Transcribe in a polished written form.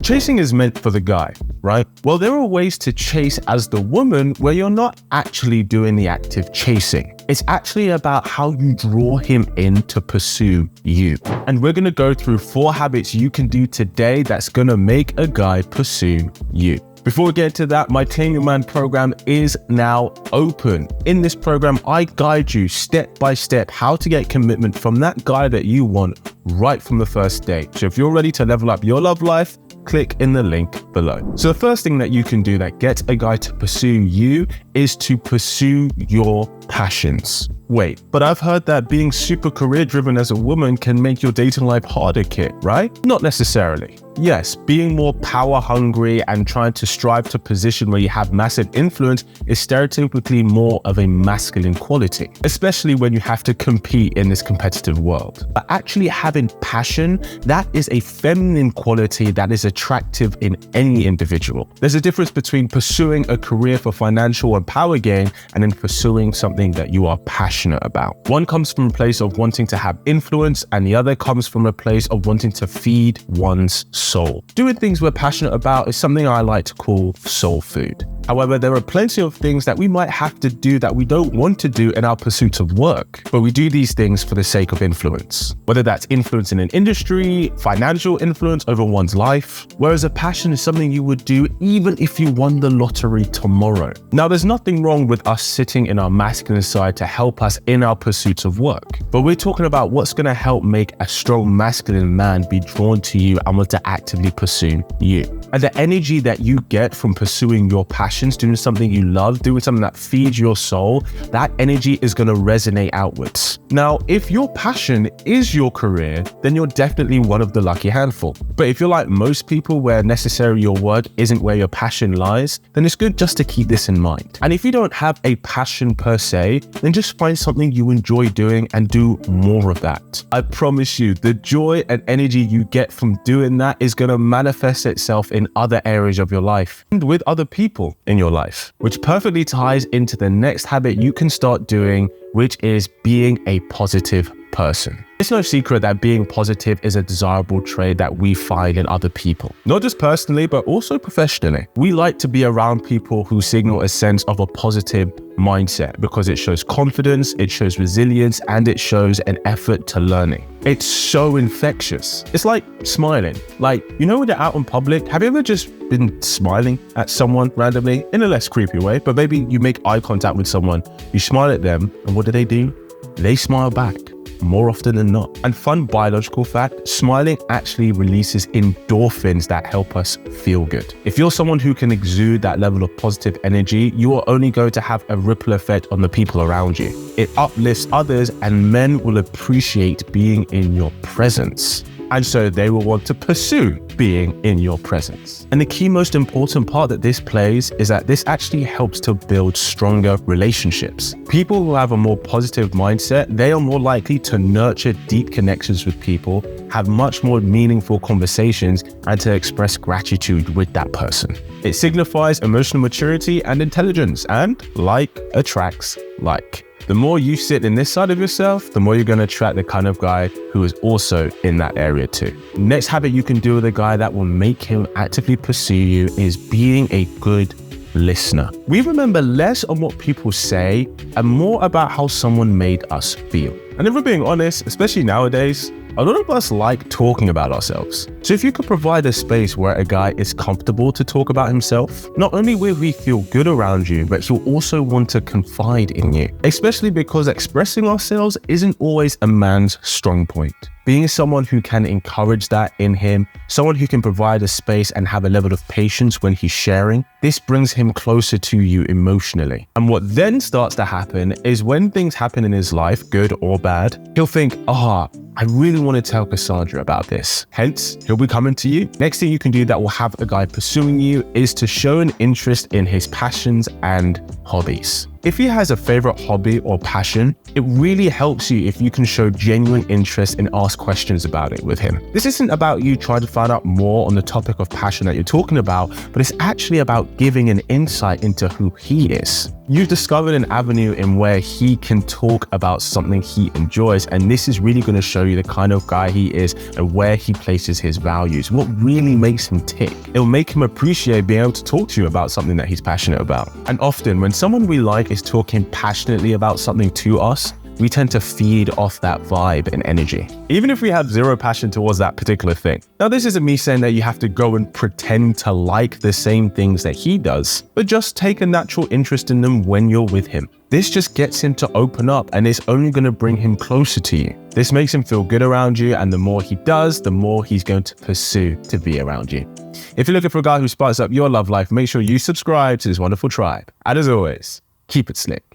Chasing is meant for the guy, right? Well, there are ways to chase as the woman where you're not actually doing the active chasing. It's actually about how you draw him in to pursue you. And we're gonna go through 4 habits you can do today that's gonna make a guy pursue you. Before we get to that, my Claim Your Man program is now open. In this program, I guide you step by step how to get commitment from that guy that you want right from the first date. So if you're ready to level up your love life, click in the link below. So the first thing that you can do that gets a guy to pursue you is to pursue your passions. Wait, but I've heard that being super career driven as a woman can make your dating life harder, Kit, right? Not necessarily. Yes, being more power hungry and trying to strive to a position where you have massive influence is stereotypically more of a masculine quality, especially when you have to compete in this competitive world. But actually having passion, that is a feminine quality that is attractive in any individual. There's a difference between pursuing a career for financial and power gain and then pursuing something that you are passionate about. One comes from a place of wanting to have influence and the other comes from a place of wanting to feed one's soul. Doing things we're passionate about is something I like to call soul food. However, there are plenty of things that we might have to do that we don't want to do in our pursuit of work, but we do these things for the sake of influence. Whether that's influence in an industry, financial influence over one's life, whereas a passion is something you would do even if you won the lottery tomorrow. Now, there's nothing wrong with us sitting in our masculine side to help us in our pursuits of work, but we're talking about what's going to help make a strong masculine man be drawn to you and want to actively pursue you. And the energy that you get from pursuing your passions, doing something you love, doing something that feeds your soul, that energy is going to resonate outwards. Now, if your passion is your career, then you're definitely one of the lucky handful. But if you're like most people where necessarily your work isn't where your passion lies, then it's good just to keep this in mind. And if you don't have a passion per se, then just find something you enjoy doing and do more of that. I promise you, the joy and energy you get from doing that is going to manifest itself in other areas of your life and with other people in your life, which perfectly ties into the next habit you can start doing, which is being a positive person. It's no secret that being positive is a desirable trait that we find in other people, not just personally, but also professionally. We like to be around people who signal a sense of a positive mindset because it shows confidence, it shows resilience, and it shows an effort to learning. It's so infectious. It's like smiling. Like, you know, when you're out in public, have you ever just been smiling at someone randomly in a less creepy way, but maybe you make eye contact with someone, you smile at them, and what do? They smile back. More often than not. And fun biological fact, smiling actually releases endorphins that help us feel good. If you're someone who can exude that level of positive energy, you are only going to have a ripple effect on the people around you. It uplifts others and men will appreciate being in your presence. And so they will want to pursue being in your presence. And the key most important part that this plays is that this actually helps to build stronger relationships. People who have a more positive mindset, they are more likely to nurture deep connections with people, have much more meaningful conversations, and to express gratitude with that person. It signifies emotional maturity and intelligence, and like attracts like. The more you sit in this side of yourself, the more you're going to attract the kind of guy who is also in that area too. Next habit you can do with a guy that will make him actively pursue you is being a good listener. We remember less on what people say and more about how someone made us feel. And if we're being honest, especially nowadays, a lot of us like talking about ourselves. So if you could provide a space where a guy is comfortable to talk about himself, not only will he feel good around you, but he'll also want to confide in you, especially because expressing ourselves isn't always a man's strong point. Being someone who can encourage that in him, someone who can provide a space and have a level of patience when he's sharing, this brings him closer to you emotionally. And what then starts to happen is when things happen in his life, good or bad, he'll think, I really want to tell Cassandra about this. Hence, he'll be coming to you. Next thing you can do that will have a guy pursuing you is to show an interest in his passions and hobbies. If he has a favorite hobby or passion, it really helps you if you can show genuine interest and ask questions about it with him. This isn't about you trying to find out more on the topic of passion that you're talking about, but it's actually about giving an insight into who he is. You've discovered an avenue in where he can talk about something he enjoys, and this is really going to show you the kind of guy he is and where he places his values, what really makes him tick. It'll make him appreciate being able to talk to you about something that he's passionate about. And often when someone we like is talking passionately about something to us, we tend to feed off that vibe and energy, even if we have zero passion towards that particular thing. Now, this isn't me saying that you have to go and pretend to like the same things that he does, but just take a natural interest in them when you're with him. This just gets him to open up, and it's only going to bring him closer to you. This makes him feel good around you, and the more he does, the more he's going to pursue to be around you. If you're looking for a guy who sparks up your love life, make sure you subscribe to this wonderful tribe. And as always, keep it slick.